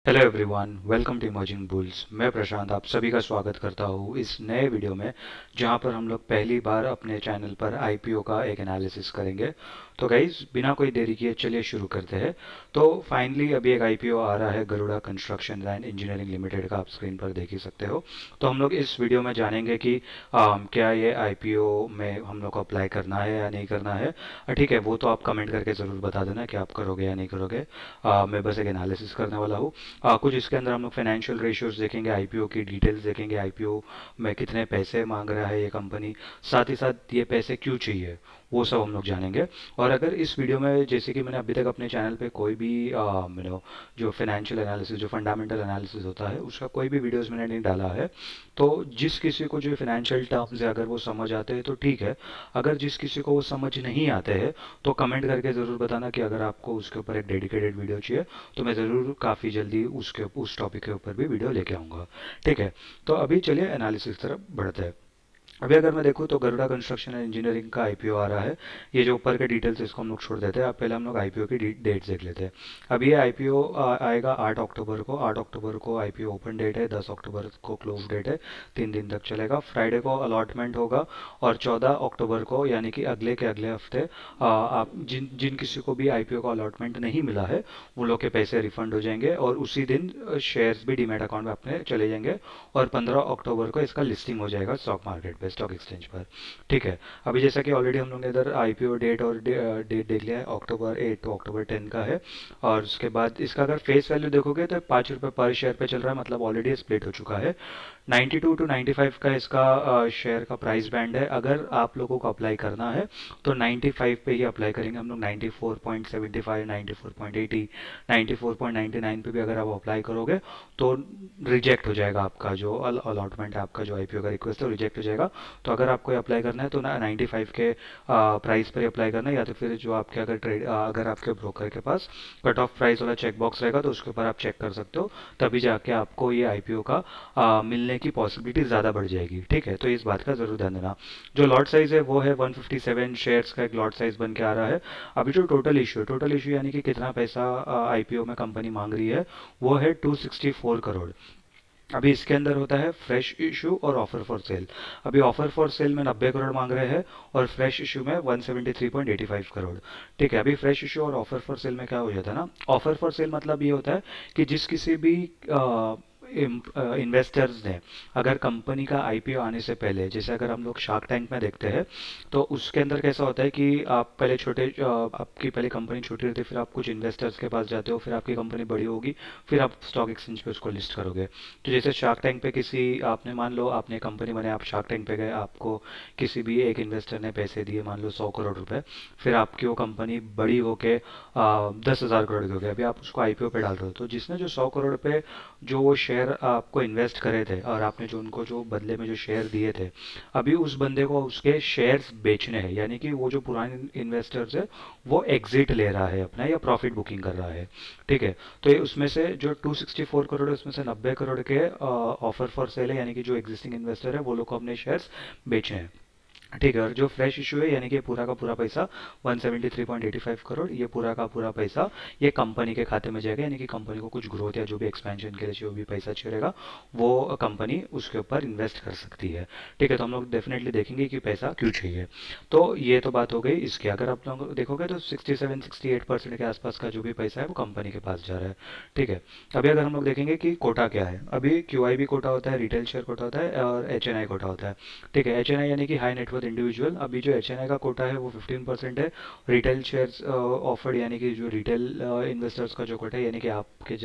Hello everyone, welcome to emerging bulls. मैं प्रशांत आप सभी का स्वागत करता हूँ इस नए वीडियो में, जहाँ पर हम लोग पहली बार अपने चैनल पर आईपीओ का एक एनालिसिस करेंगे। तो गाइज, बिना कोई देरी किए चलिए शुरू करते हैं। तो फाइनली अभी एक आईपीओ आ रहा है, Garuda construction and engineering limited का, आप स्क्रीन पर देख ही सकते हो। तो हम लोग इस वीडियो में जानेंगे कि क्या ये आईपीओ में हम लोग को अप्लाई करना है या नहीं करना है। ठीक है, वो तो आप कमेंट करके ज़रूर बता देना कि आप करोगे या नहीं करोगे। मैं बस एक एनालिसिस करने वाला हूँ। कुछ इसके अंदर हम लोग फाइनेंशियल रेशियोज देखेंगे, आईपीओ की डिटेल्स देखेंगे, आईपीओ में कितने पैसे मांग रहा है ये कंपनी, साथ ही साथ ये पैसे क्यों चाहिए, वो सब हम लोग जानेंगे। और अगर इस वीडियो में, जैसे कि मैंने अभी तक अपने चैनल पे कोई भी जो फाइनेंशियल एनालिसिस, जो फंडामेंटल एनालिसिस होता है, उसका कोई भी वीडियोस मैंने नहीं डाला है। तो जिस किसी को जो फाइनेंशियल टर्म्स है, अगर वो समझ आते हैं तो ठीक है। अगर जिस किसी को वो समझ नहीं आते हैं तो कमेंट करके ज़रूर बताना कि अगर आपको उसके ऊपर एक डेडिकेटेड वीडियो चाहिए, तो मैं ज़रूर काफ़ी जल्दी उस टॉपिक के ऊपर भी वीडियो लेके आऊँगा। ठीक है, तो अभी चलिए एनालिसिस तरफ बढ़ते हैं। अभी अगर मैं देखूँ तो गरुड़ा कंस्ट्रक्शन एंड इंजीनियरिंग का आईपीओ आ रहा है। ये जो ऊपर के डिटेल्स, इसको हम लोग छोड़ देते हैं। अब पहले हम लोग आईपीओ की डेट्स देख लेते हैं। अभी ये आईपीओ आएगा 8 अक्टूबर को। 8 अक्टूबर को आईपीओ ओपन डेट है, 10 अक्टूबर को क्लोज डेट है। 3 दिन तक चलेगा। फ्राइडे को अलॉटमेंट होगा और 14 अक्टूबर को, यानी कि अगले के अगले हफ्ते, आप जिन जिन किसी को भी आईपीओ का अलॉटमेंट नहीं मिला है, वो लोग के पैसे रिफंड हो जाएंगे और उसी दिन शेयर्स भी डीमैट अकाउंट में अपने चले जाएंगे। और 15 अक्टूबर को इसका लिस्टिंग हो जाएगा स्टॉक मार्केट पे, स्टॉक एक्सचेंज पर। ठीक है, अभी जैसा कि ऑलरेडी हम लोग ने इधर आईपीओ डेट और डेट देख लिया है, अक्टूबर 8 तो अक्टूबर 10 का है। और उसके बाद इसका अगर फेस वैल्यू देखोगे तो 5 रुपये पर शेयर पे चल रहा है, मतलब ऑलरेडी स्प्लिट हो चुका है। 92 to 95 का इसका शेयर का प्राइस बैंड है। अगर आप लोगों को अप्लाई करना है तो 95 पे ही अप्लाई करेंगे हम लोग। 94.75, 94.80, 94.99 पे भी अगर आप अप्लाई करोगे तो रिजेक्ट हो जाएगा आपका जो अलॉटमेंट है, आपका जो आईपीओ का रिक्वेस्ट है, रिजेक्ट हो जाएगा। तो अगर आपको अप्लाई करना है तो 95 के प्राइस पर अप्लाई करना है, या तो फिर जो आपके अगर आपके ब्रोकर के पास कट ऑफ प्राइस वाला चेक बॉक्स रहेगा तो उसके ऊपर आप चेक कर सकते हो। तभी जाके आपको ये आईपीओ का मिलने की पॉसिबिलिटी ज़्यादा बढ़ जाएगी। ठीक है, तो इस बात का ज़रूर ध्यान देना। जो लॉट साइज़ है वो है 157 शेयर्स का एक लॉट साइज़ बन के आ रहा है। अभी जो टोटल इशू यानी कि कितना पैसा आईपीओ में कंपनी मांग रही है, वो है 264 करोड़। अभी इसके अंदर होता है फ्रेश इशू और ऑफर फॉर सेल। अभी ऑफर फॉर सेल में 90 करोड़ मांग रहे हैं और फ्रेश इशू में 173.85 करोड़। ठीक है, अभी फ्रेश इशू और ऑफर फॉर सेल में क्या हो जाता है ना, ऑफर फॉर सेल मतलब ये होता है कि जिस किसी भी इन्वेस्टर्स ने, अगर कंपनी का आईपीओ आने से पहले, जैसे अगर हम लोग शार्क टैंक में देखते हैं, तो उसके अंदर कैसा होता है कि आप पहले आपकी पहले कंपनी छोटी रहती है, फिर आप कुछ इन्वेस्टर्स के पास जाते हो, फिर आपकी कंपनी बड़ी होगी, फिर आप स्टॉक एक्सचेंज पे उसको लिस्ट करोगे। तो जैसे शार्क टैंक पे किसी आपने, मान लो आपने कंपनी बने, आप शार्क टैंक पे गए, आपको किसी भी एक इन्वेस्टर ने पैसे दिए, मान लो 100 करोड़ रुपए। फिर आपकी वो कंपनी बड़ी होके 10,000 करोड़ की हो गई। अभी आप उसको आईपीओ पे डाल रहे हो, तो जिसने जो 100 करोड़ पे जो वो शेयर आपको इन्वेस्ट करे थे और आपने जो उनको जो बदले में जो शेयर दिए थे, अभी उस बंदे को उसके शेयर्स बेचने हैं, यानी कि वो जो पुराने इन्वेस्टर्स है वो एग्जिट ले रहा है अपना, या प्रॉफिट बुकिंग कर रहा है। ठीक है, तो ये उसमें से जो 264 करोड़ है, उसमें से 90 करोड़ के ऑफर फॉर सेल है, यानी कि जो एग्जिस्टिंग इन्वेस्टर है वो लोग को अपने शेयर्स बेचे हैं। ठीक है, और जो फ्रेश इशू है, यानी कि पूरा का पूरा पैसा 173.85 करोड़, ये पूरा का पूरा पैसा ये कंपनी के खाते में जाएगा, यानी कि कंपनी को कुछ ग्रोथ या जो भी एक्सपेंशन के लिए जो भी पैसा चाहिएगा, वो कंपनी उसके ऊपर इन्वेस्ट कर सकती है। ठीक है, तो हम लोग डेफिनेटली देखेंगे कि पैसा क्यों चाहिए। तो ये तो बात हो गई इसकी। अगर आप लोग देखोगे तो 67-68% के आसपास का जो भी पैसा है वो कंपनी के पास जा रहा है। ठीक है, अभी अगर हम लोग देखेंगे कि कोटा क्या है, अभी क्यूआईबी कोटा होता है, रिटेल शेयर कोटा होता है, और एचएनआई कोटा होता है। ठीक है, एचएनआई यानी कि हाई नेटवर्थ इंडिविजुअल। अभी जो एचएनआई का कोटा है वो 15% है। रिटेल शेयर्स ऑफर्ड, यानी कि जो रिटेल इन्वेस्टर्स का जो कोटा है, यानी कि आपके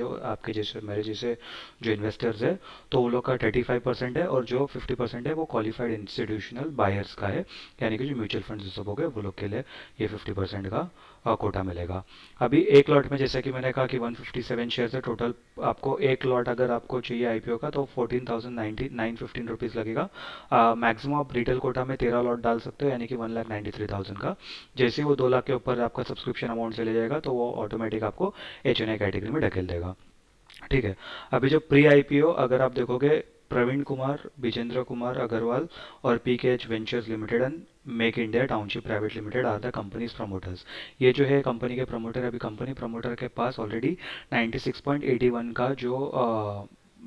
जैसे मेरे जैसे जो इन्वेस्टर्स है, तो वो लोग का 35% है। और जो 50% है वो क्वालिफाइड इंस्टीट्यूशनल बायर्स का है, यानी कि जो म्यूचुअल फंड सब हो गए वो लोग के लिए ये 50% का कोटा मिलेगा। अभी एक लॉट में, जैसे कि मैंने कहा कि 157 शेयर है टोटल, आपको एक लॉट अगर आपको चाहिए आईपीओ का तो 14,915 रुपीज़ लगेगा। मैक्सिमम आप रिटेल कोटा में 13 लॉट डाल सकते हो, यानी कि 1,93,000 का। जैसे ही वो 2 लाख के ऊपर आपका सब्सक्रिप्शन अमाउंट चले जाएगा तो वो ऑटोमेटिक आपको एच एन आई कैटेगरी में ढकेल देगा। ठीक है, अभी जो प्री आईपीओ अगर आप देखोगे, प्रवीण कुमार, विजेंद्र कुमार अग्रवाल और PKH ventures limited and make India township private limited are the companies promoters. ये जो है कंपनी के प्रमोटर, अभी कंपनी प्रमोटर के पास ऑलरेडी 96.81 का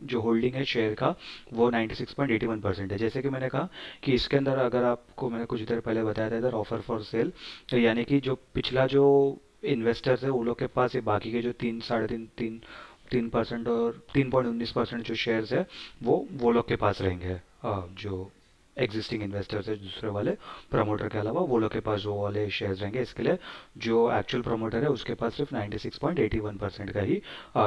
जो होल्डिंग है शेयर का, वो 96.81% है। जैसे कि मैंने कहा कि इसके अंदर, अगर आपको मैंने कुछ देर पहले बताया था इधर ऑफर फॉर सेल, तो यानी कि जो पिछला जो इन्वेस्टर्स है वो लोग के पास ये बाकी के जो 3 3.5 3% और 3.19% जो शेयर्स है वो लोग के पास रहेंगे। जो एग्जिस्टिंग इन्वेस्टर्स है दूसरे वाले प्रमोटर के अलावा, वो लोग के पास वो वाले शेयर्स रहेंगे। इसके लिए जो एक्चुअल प्रमोटर है उसके पास सिर्फ 96.81% का ही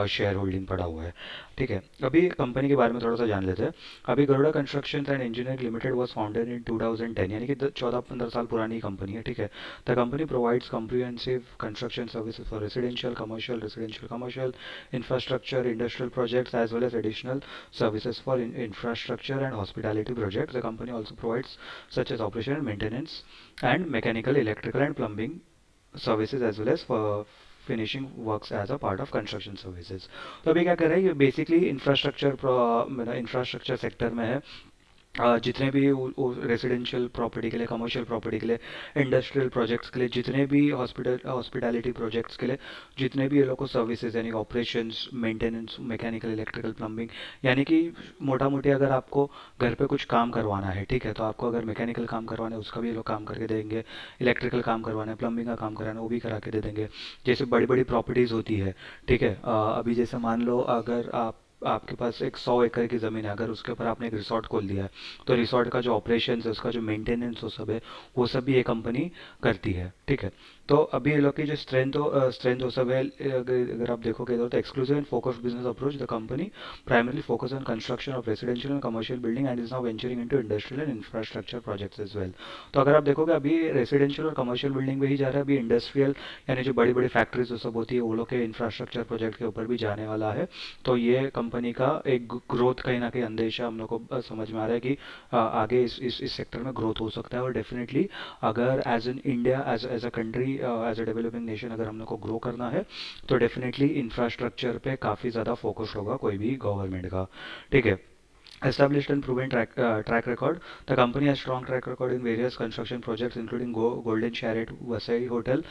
शेयर होल्डिंग पड़ा हुआ है। ठीक है, अभी कंपनी के बारे में थोड़ा सा जान लेते हैं। अभी Garuda construction and engineering limited was founded in 2010, यानी कि 14-15 साल पुरानी कंपनी है। ठीक है, the company provides comprehensive construction services for residential commercial infrastructure, industrial projects, as well as additional services for infrastructure and hospitality projects. The company also provides such as operation and maintenance and mechanical, electrical and plumbing services, as well as for finishing works as a part of construction services. तो अभी क्या कर रहा है, ये basically infrastructure sector में है। जितने भी रेसिडेंशियल प्रॉपर्टी के लिए, कमर्शियल प्रॉपर्टी के लिए, इंडस्ट्रियल प्रोजेक्ट्स के लिए, जितने भी हॉस्पिटैलिटी प्रोजेक्ट्स के लिए, जितने भी ये लोग को सर्विसेज यानी operations, maintenance, mechanical, electrical, plumbing, यानी कि मोटा मोटी अगर आपको घर पे कुछ काम करवाना है, ठीक है, तो आपको अगर मैकेनिकल काम करवाना है उसका भी ये लोग काम करके देंगे, इलेक्ट्रिकल काम करवाना है, प्लम्बिंग का काम कराना है वो भी करा के दे देंगे। जैसे बड़ी बड़ी प्रॉपर्टीज़ होती है, ठीक है, अभी जैसे मान लो अगर आपके पास एक 100 एकड़ की ज़मीन है, अगर उसके ऊपर आपने एक रिसोर्ट खोल दिया है, तो रिसोर्ट का जो ऑपरेशन है, उसका जो मेंटेनेंस वो सब है, वो सब भी ये कंपनी करती है। ठीक है, तो अभी ये लोग की जो स्ट्रेंथ वो सब है, अगर आप देखोगे तो exclusive and focused business approach, the company primarily focus on construction of residential and commercial building and is now venturing into industrial and infrastructure projects as well. तो अगर आप देखोगे अभी रेसिडेंशियल और कमर्शियल बिल्डिंग में ही जा रहा है, अभी इंडस्ट्रियल यानी जो बड़ी बड़ी फैक्ट्रीज वो सब होती है वो लोग के इंफ्रास्ट्रक्चर प्रोजेक्ट के ऊपर भी जाने वाला है। तो ये कंपनी का एक ग्रोथ कहीं ना कहीं अंदेशा हम लोग को समझ में आ रहा है कि आगे इस सेक्टर में ग्रोथ हो सकता है। और डेफिनेटली अगर as an India, as a country, as a developing nation अगर हम लोग को ग्रो करना है, तो डेफिनेटली इंफ्रास्ट्रक्चर पे काफ़ी ज़्यादा फोकस होगा कोई भी गवर्नमेंट का। ठीक है, established and proven track record. The company has strong track record in various construction projects, including Golden Chariot Vasai Hotel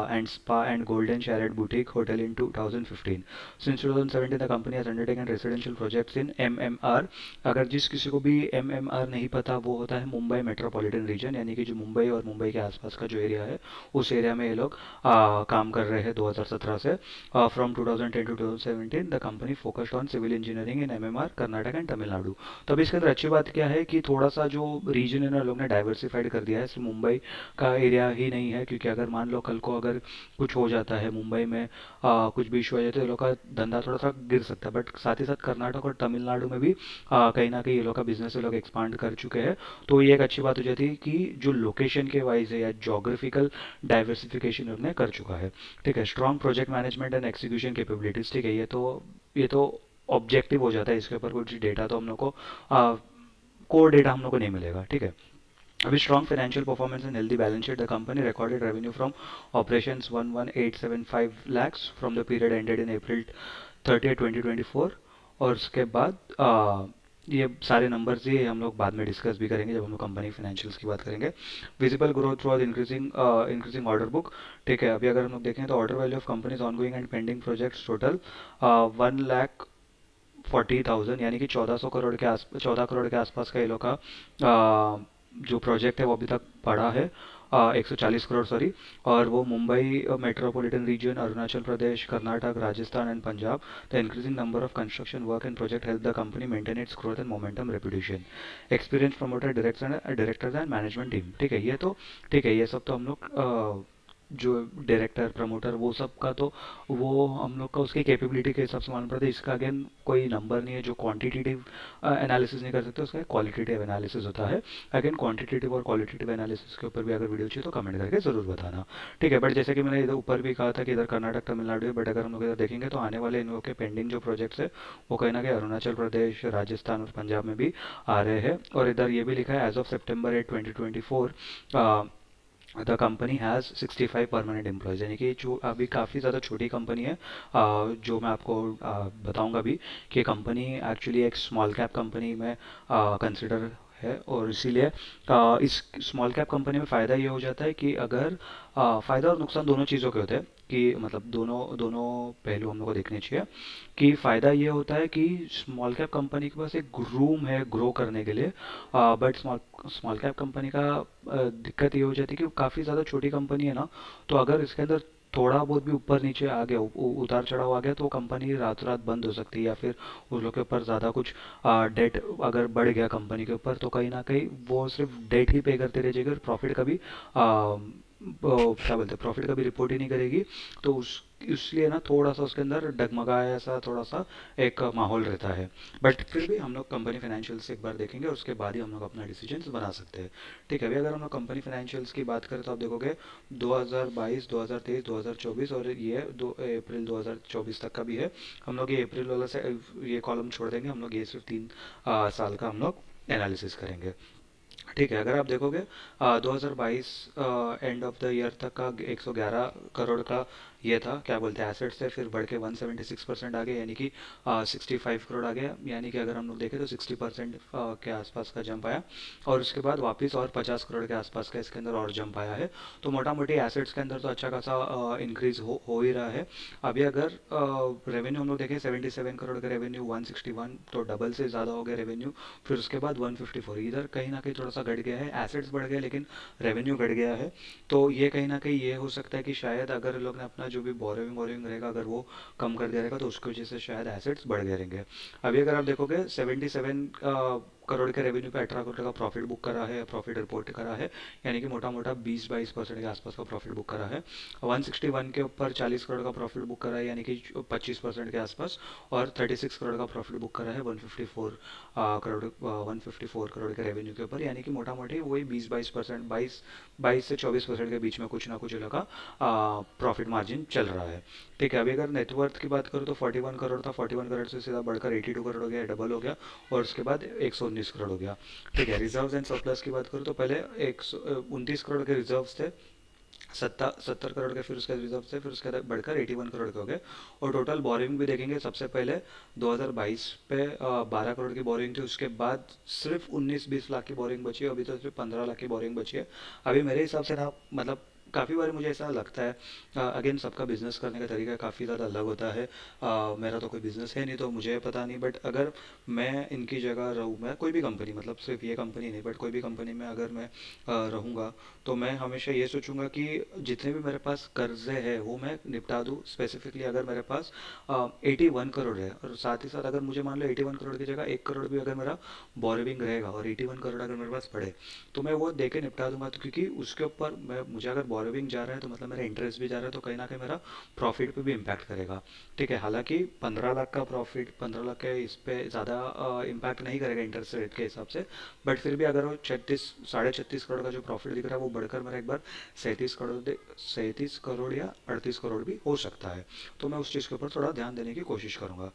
and Spa and Golden Chariot Boutique Hotel in 2015. Since 2017, the company has undertaken residential projects in MMR. अगर जिस किसी को भी MMR नहीं पता, वो होता है मुंबई मेट्रोपॉलिटन रीजन, यानी कि जो मुंबई और मुंबई के आसपास का जो एरिया है, उस एरिया में ये लोग काम कर रहे हैं 2017 से। From 2010 to 2017 the company focused on civil engineering in MMR Karnataka and Tamil Nadu. तो अभी इसके अंदर अच्छी बात क्या है कि थोड़ा सा जो रीजन है ना, लोग ने डाइवर्सिफाइड कर दिया है, सिर्फ मुंबई का एरिया ही नहीं है, क्योंकि अगर मान लो कल को अगर कुछ हो जाता है मुंबई में, कुछ भी इशू आ जाता है, तो ये लोग का धंधा थोड़ा सा गिर सकता है। बट साथ ही साथ कर्नाटक और तमिलनाडु में भी कहीं ना कहीं ये लोग का बिजनेस ये लोग एक्सपांड कर चुके हैं। तो ये एक अच्छी बात हो जाती है कि जो लोकेशन के वाइज है या जोग्राफिकल डाइवर्सिफिकेशन उन्होंने कर चुका है। ठीक है, strong project management and execution capabilities. ठीक है, ये तो ऑब्जेक्टिव हो जाता है, इसके ऊपर कुछ डेटा तो हम लोग को कोर डेटा हम लोग को नहीं मिलेगा। ठीक है, अभी strong financial performance and healthy balance sheet. The company recorded revenue from operations 11,875 lakhs from the period ended in April 30, 2024। और उसके बाद ये सारे नंबर्स ही हम लोग बाद में डिस्कस भी करेंगे जब हम लोग कंपनी फाइनेंशियल्स की बात करेंगे। Visible growth was increasing order book. ठीक है, अभी अगर हम लोग देखें तो order value of companies ongoing and pending projects total 1,40,000, यानी कि 14 करोड़ के आसपास का ये लोग का जो प्रोजेक्ट है वो अभी तक पड़ा है, 140 करोड़ सॉरी। और वो Mumbai metropolitan region, Arunachal Pradesh, Karnataka, Rajasthan and Punjab. The increasing number of construction work and project help the company maintain its growth and momentum reputation. Experience promoter directors and management team. ठीक है, ये तो ठीक है, ये सब तो हम लोग जो डायरेक्टर प्रमोटर वो सब का तो वो हम लोग का उसकी कैपेबिलिटी के हिसाब से मालूम पड़ता है। इसका अगेन कोई नंबर नहीं है, जो क्वांटिटेटिव एनालिसिस नहीं कर सकते, उसका क्वालिटेटिव एनालिसिस होता है। अगेन क्वांटिटेटिव और क्वालिटेटिव एनालिसिस के ऊपर भी अगर वीडियो चाहिए तो कमेंट करके ज़रूर बताना। ठीक है, बट जैसे कि मैंने इधर ऊपर भी कहा था कि इधर कर्नाटक तमिलनाडु है, बट अगर हम लोग इधर देखेंगे तो आने वाले इन लोगों के पेंडिंग जो प्रोजेक्ट्स है वो कहीं ना कहीं अरुणाचल प्रदेश, राजस्थान और पंजाब में भी आ रहे हैं। और इधर ये भी लिखा है as of September 8, 2024 the company has 65 permanent employees, यानी कि जो अभी काफ़ी ज़्यादा छोटी कंपनी है। जो मैं आपको बताऊंगा अभी कि कंपनी एक्चुअली एक स्मॉल कैप कंपनी में कंसिडर है, और इसीलिए इस स्मॉल कैप कंपनी में फ़ायदा ये हो जाता है कि अगर फ़ायदा और नुकसान दोनों चीज़ों के होते हैं, कि मतलब दोनों दोनों पहलू हम लोग को देखने चाहिए। कि फ़ायदा ये होता है कि स्मॉल कैप कंपनी के पास एक रूम है ग्रो करने के लिए, but small small cap company का दिक्कत ये हो जाती है कि काफ़ी ज़्यादा छोटी कंपनी है ना, तो अगर इसके अंदर थोड़ा बहुत भी ऊपर नीचे आ गया, उतार चढ़ाव आ गया, तो कंपनी रात रात बंद हो सकती है, या फिर उस लोग के ऊपर ज़्यादा कुछ डेट अगर बढ़ गया कंपनी के ऊपर, तो कहीं ना कहीं वो सिर्फ डेट ही पे करते रह जाएगी और प्रॉफिट कभी क्या बोलते हैं, प्रॉफिट कभी रिपोर्ट ही नहीं करेगी। तो उस इसलिए ना थोड़ा सा उसके अंदर डगमगाया सा थोड़ा सा एक माहौल रहता है। बट फिर भी हम लोग कंपनी फाइनेंशियल्स एक बार देखेंगे, और उसके बाद ही हम लोग अपना डिसीजन बना सकते हैं। ठीक है, अभी अगर हम लोग कंपनी फाइनेंशियल्स की बात करें तो आप देखोगे 2022, 2023, 2024, और ये 2 अप्रैल 2024 तक का भी है। हम लोग ये अप्रैल वाला से ये कॉलम छोड़ देंगे, हम लोग ये सिर्फ 3 साल का हम लोग एनालिसिस करेंगे। ठीक है, अगर आप देखोगे 2022 एंड ऑफ द ईयर तक का 111 करोड़ का ये था, क्या बोलते हैं, एसेट्स थे, फिर बढ़ के 176% आ गए, यानी कि 65 करोड़ आ गया, यानी कि अगर हम लोग देखें तो 60% के आसपास का जंप आया। और उसके बाद वापस और 50 करोड़ के आसपास का इसके अंदर और जंप आया है। तो मोटा मोटी एसेट्स के अंदर तो अच्छा खासा इंक्रीज हो ही रहा है। अभी अगर रेवेन्यू हम लोग देखें, 77 करोड़ का रेवेन्यू 161, तो डबल से ज़्यादा हो गया रेवेन्यू। फिर उसके बाद 154, इधर कहीं ना कहीं थोड़ा सा घट गया है, एसेट्स बढ़ गए लेकिन रेवेन्यू घट गया है। तो ये कहीं ना कहीं ये हो सकता है कि शायद अगर लोग ने अपना जो भी बोरोइंग वोरोइंग रहेगा अगर वो कम कर दिया रहेगा, तो उसकी वजह से शायद एसेट्स बढ़ गए रहेंगे। अभी अगर आप देखोगे 77 करोड़ के रेवेन्यू पे 18 करोड़ का प्रॉफिट बुक करा है, प्रॉफिट रिपोर्ट करा है, यानी कि मोटा मोटा 20-22% के आसपास का प्रॉफिट बुक करा है। 161 के ऊपर 40 करोड़ का प्रॉफिट बुक करा है, यानी कि 25% के आसपास। और 36 करोड़ का प्रॉफिट बुक करा है 154 करोड़ के रेवेन्यू के ऊपर, यानी कि मोटा मोटी वही 20-22%, 22 से 24% के बीच में कुछ ना कुछ लगा प्रॉफिट मार्जिन चल रहा है। ठीक है, अभी अगर नेटवर्थ की बात करूँ तो 41 करोड़ था, 41 करोड़ से सीधा बढ़कर 82 करोड़ हो गया, डबल हो गया। और उसके बाद 119 करोड़ हो गया। ठीक है, रिजर्व्स एंड सरप्लस की बात करूँ तो पहले 129 करोड़ के रिजर्व्स थे, 70 करोड़ के फिर उसके रिजर्व थे, फिर उसके बाद बढ़कर 81 करोड़ के हो गए। और टोटल बोरिंग भी देखेंगे, सबसे पहले 2022 पे 12 करोड़ की बोरिंग थी, उसके बाद सिर्फ 19-20 लाख की बोरिंग बची है, अभी तो सिर्फ 15 लाख की बोरिंग बची है। अभी मेरे हिसाब से ना, मतलब काफ़ी बार मुझे ऐसा लगता है, अगेन सबका बिजनेस करने का तरीका काफ़ी ज़्यादा अलग होता है। मेरा तो कोई बिजनेस है नहीं तो मुझे पता नहीं, बट अगर मैं इनकी जगह रहूँ, मैं कोई भी कंपनी, मतलब सिर्फ ये कंपनी नहीं बट कोई भी कंपनी में अगर मैं रहूँगा, तो मैं हमेशा ये सोचूंगा कि जितने भी मेरे पास कर्जे हैं वो मैं निपटा दूँ। स्पेसिफिकली अगर मेरे पास 81 करोड़ है, और साथ ही साथ अगर मुझे मान लो 81 करोड़ की जगह 1 करोड़ भी अगर मेरा बोरोविंग रहेगा, और 81 करोड़ अगर मेरे पास पड़े, तो मैं वो दे के निपटा दूंगा। तो क्योंकि उसके ऊपर मैं मुझे अगर बोरोविंग जा रहा है तो मतलब मेरा इंटरेस्ट भी जा रहा है, तो कहीं ना कहीं मेरा प्रॉफिट पे भी इम्पैक्ट करेगा। ठीक है, हालांकि 15 लाख का प्रॉफिट, 15 लाख के इस पे ज़्यादा इम्पैक्ट नहीं करेगा इंटरेस्ट रेट के हिसाब से। बट फिर भी अगर वो 36 साढ़े 36 करोड़ का जो प्रॉफिट दिख रहा है वो बढ़कर मेरा एक बार 37 करोड़ या 38 करोड़ भी हो सकता है। तो मैं उस चीज़ के ऊपर थोड़ा ध्यान देने की कोशिश करूँगा।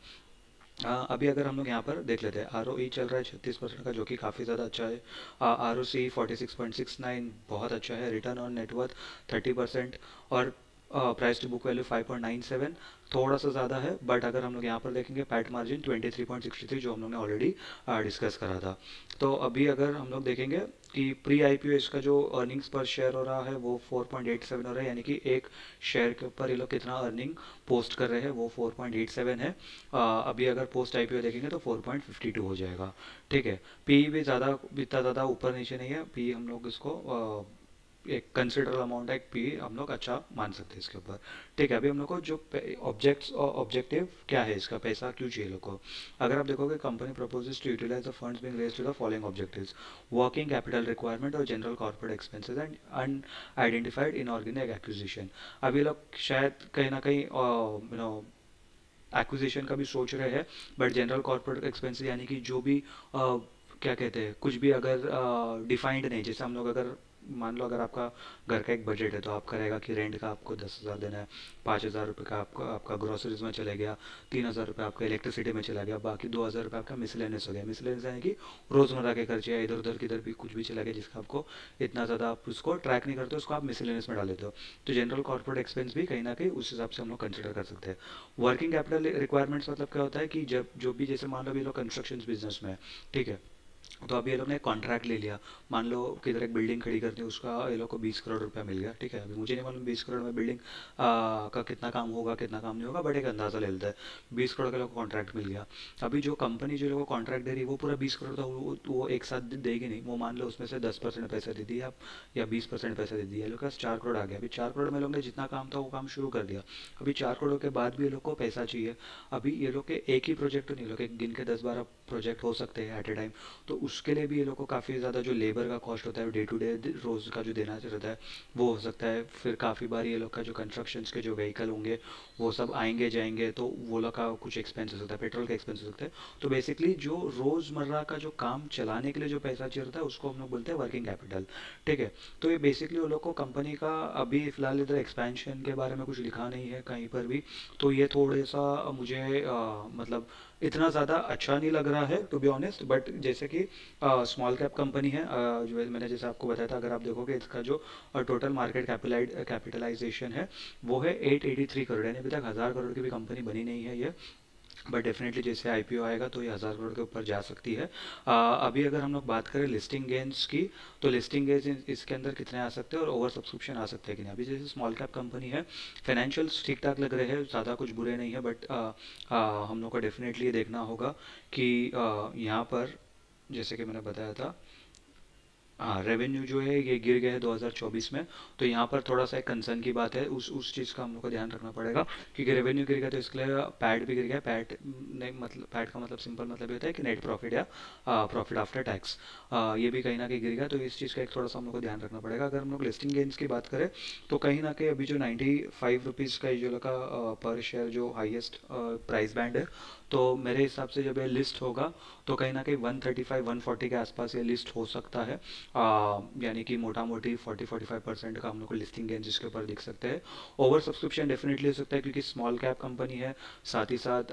अभी अगर हम लोग यहाँ पर देख लेते हैं, आर ओ ई चल रहा है 36% का, जो कि काफ़ी ज़्यादा अच्छा है। आर ओ सी 46.69 बहुत अच्छा है। Return on net worth 30%। और प्राइस टू बुक वैल्यू 5.97 थोड़ा सा ज़्यादा है। बट अगर हम लोग यहाँ पर देखेंगे पैट मार्जिन 23.63, जो हम लोग ने ऑलरेडी डिस्कस करा था। तो अभी अगर हम लोग देखेंगे कि प्री आई पी ओ इसका जो अर्निंग्स पर शेयर हो रहा है वो 4.87 हो रहा है, यानी कि एक शेयर के ऊपर ये लोग कितना अर्निंग पोस्ट कर रहे हैं वो 4.87 है। अभी अगर पोस्ट आईपीओ देखेंगे तो 4.52 हो जाएगा। ठीक है, पी भी ज़्यादा, इतना ज़्यादा ऊपर नीचे नहीं है पी, हम लोग इसको एक कंसिडरल अमाउंट है, एक पी हम लोग अच्छा मान सकते हैं इसके ऊपर। ठीक है, अभी हम लोग को जो ऑब्जेक्टिव क्या है, इसका पैसा क्यों चाहिए लोग को। अगर आप देखोगे company proposes to utilize the funds being raised to the following objectives: working capital requirement और general corporate expenses and unidentified inorganic acquisition. अभी लोग शायद कहीं ना कहीं एक्विजिशन का भी सोच रहे हैं, बट जनरल कॉर्पोरेट एक्सपेंसेस यानी कि जो भी क्या कहते हैं, कुछ भी अगर डिफाइंड नहीं, जैसे हम लोग अगर मान लो अगर आपका घर का एक बजट है तो आपका रहेगा कि रेंट का आपको 10,000 देना है, 5,000 रुपये का आपका ग्रोसरीज में चले गया, 3,000 रुपये आपका इलेक्ट्रिसिटी में चला गया, बाकी 2,000 रुपये आपका मिसलेनियस हो गया। मिसलेनियस यानी कि रोज़मर्रा के खर्चे या इधर उधर किधर भी कुछ भी चला गया जिसका आपको इतना ज़्यादा आप उसको ट्रैक नहीं करते, उसको आप मिसलेनियस में डाल देते हो। तो जनरल कॉर्पोरेट एक्सपेंस भी कहीं ना कहीं उस हिसाब से हम लोग कंसिडर कर सकते हैं। वर्किंग कैपिटल रिक्वायरमेंट्स मतलब क्या होता है कि जब जो भी जैसे मान लो अभी लोग कंस्ट्रक्शन बिजनेस में है, ठीक है, तो अभी ये लोग ने कॉन्ट्रैक्ट ले लिया। मान लो किधर एक बिल्डिंग खड़ी करनी है, उसका ये लोग को 20 करोड़ रुपया मिल गया, ठीक है। अभी मुझे नहीं मालूम 20 करोड़ में बिल्डिंग का कितना काम होगा कितना काम नहीं होगा, बट एक अंदाज़ा ले लेता है 20 करोड़ का लोग को कॉन्ट्रैक्ट मिल गया। अभी जो कंपनी जो लोगों को कॉन्ट्रैक्ट दे रही है वो पूरा 20 करोड़ तो वो एक साथ देगी नहीं, वो मान लो उसमें से 10% पैसा दे दिया आप, या 20% पैसा दे दिया, लोग के पास 4 करोड़ आ गया। अभी 4 करोड़ में लोग ने जितना काम था वो काम शुरू कर दिया। अभी 4 करोड़ के बाद भी ये लोग को पैसा चाहिए। अभी ये लोग के एक ही प्रोजेक्ट तो नहीं, लोग एक गिन के 10-12 प्रोजेक्ट हो सकते हैं एट ए टाइम। तो उसके लिए भी ये लोग को काफ़ी ज़्यादा जो लेबर का कॉस्ट होता है डे टू डे रोज़ का जो देना रहता है वो हो सकता है। फिर काफ़ी बार ये लोग का जो कंस्ट्रक्शंस के जो व्हीकल होंगे वो सब आएंगे जाएंगे, तो वो लोग का कुछ एक्सपेंस हो सकता है, पेट्रोल का एक्सपेंस हो सकता है। तो बेसिकली जो रोज़मर्रा का जो काम चलाने के लिए जो पैसा चाहिए होता है उसको हम लोग बोलते हैं वर्किंग कैपिटल, ठीक है। तो ये बेसिकली वो लोग को कंपनी का अभी फ़िलहाल इधर एक्सपेंशन के बारे में कुछ लिखा नहीं है कहीं पर भी। तो ये थोड़े सा मुझे मतलब इतना ज़्यादा अच्छा नहीं लग रहा है टू बी ऑनेस्ट। बट जैसे कि स्मॉल कैप कंपनी है, जो मैंने जैसे आपको बताया था, अगर आप देखोगे इसका जो टोटल मार्केट कैपिटलाइजेशन है वो है 883 करोड़, यानी अभी तक 1,000 करोड़ की भी कंपनी बनी नहीं है ये। बट डेफिनेटली जैसे आईपीओ आएगा तो ये 1,000 करोड़ के ऊपर जा सकती है। अभी अगर हम लोग बात करें लिस्टिंग गेंस की, तो लिस्टिंग गेंस इसके अंदर कितने आ सकते हैं और ओवर सब्सक्रिप्शन आ सकते हैं कि नहीं। अभी जैसे स्मॉल कैप कंपनी है, फाइनेंशियल्स ठीक ठाक लग रहे हैं, ज़्यादा कुछ बुरे नहीं है, बट हम लोग को डेफिनेटली ये देखना होगा कि यहाँ पर जैसे कि मैंने बताया था, हाँ, रेवेन्यू जो है ये गिर गया है 2024 में। तो यहाँ पर थोड़ा सा एक कंसर्न की बात है, उस चीज़ का हम लोग को ध्यान रखना पड़ेगा, क्योंकि रेवेन्यू गिर गया तो इसके लिए पैट भी गिर गया। पैट नहीं, मतलब पैट का मतलब सिंपल मतलब ये होता है कि नेट प्रॉफिट या प्रॉफिट आफ्टर टैक्स, ये भी कहीं ना कहीं गिर गया। तो इस चीज़ का एक थोड़ा सा हम लोग को ध्यान रखना पड़ेगा। अगर हम लोग लिस्टिंग गेंस की बात करें तो कहीं ना कहीं अभी जो 95 रुपीज़ का जो लगा पर शेयर जो हाईएस्ट प्राइस बैंड है, तो मेरे हिसाब से जब ये लिस्ट होगा तो कहीं ना कहीं 135-140 के आसपास ये लिस्ट हो सकता है। यानी कि मोटा मोटी 40-45% का हम लोग को लिस्टिंग गेंस इसके ऊपर दिख सकते हैं। ओवर सब्सक्रिप्शन डेफिनेटली हो सकता है क्योंकि स्मॉल कैप कंपनी है, साथ ही साथ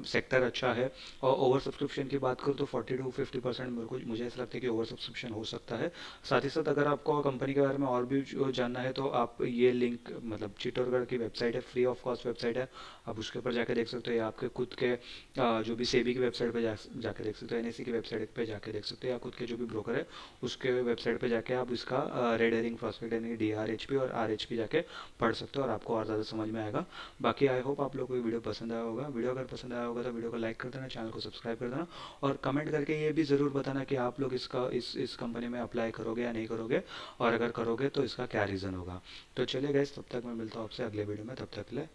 सेक्टर अच्छा है। और ओवर सब्सक्रिप्शन की बात करूँ तो 40-50% मेरे को मुझे ऐसा लगता है कि ओवर सब्सक्रिप्शन हो सकता है। साथ ही साथ अगर आपको कंपनी के बारे में और भी जानना है तो आप ये लिंक, मतलब चित्तौड़गढ़ की वेबसाइट है, फ्री ऑफ कॉस्ट वेबसाइट है, आप उसके ऊपर जाके देख सकते हो, या आपके खुद के जो भी सेबी की वेबसाइट पे जाके देख सकते हो, एनएससी की वेबसाइट पे जाके देख सकते हो, या खुद के जो भी ब्रोकर है उसके वेबसाइट पे जाके आप इसका रेड हेरिंग प्रॉस्पेक्ट यानी DRHP और RHP जाके पढ़ सकते हो और आपको और ज़्यादा समझ में आएगा। बाकी आई होप आप लोग को ये वीडियो पसंद आया होगा। वीडियो अगर पसंद आया होगा तो वीडियो को लाइक कर देना, चैनल को सब्सक्राइब कर देना, और कमेंट करके ये भी ज़रूर बताना कि आप लोग इसका इस कंपनी में अप्लाई करोगे या नहीं करोगे, और अगर करोगे तो इसका क्या रीज़न होगा। तो चलिए गाइस, तब तक मैं मिलता हूँ आपसे अगले वीडियो में, तब तक के लिए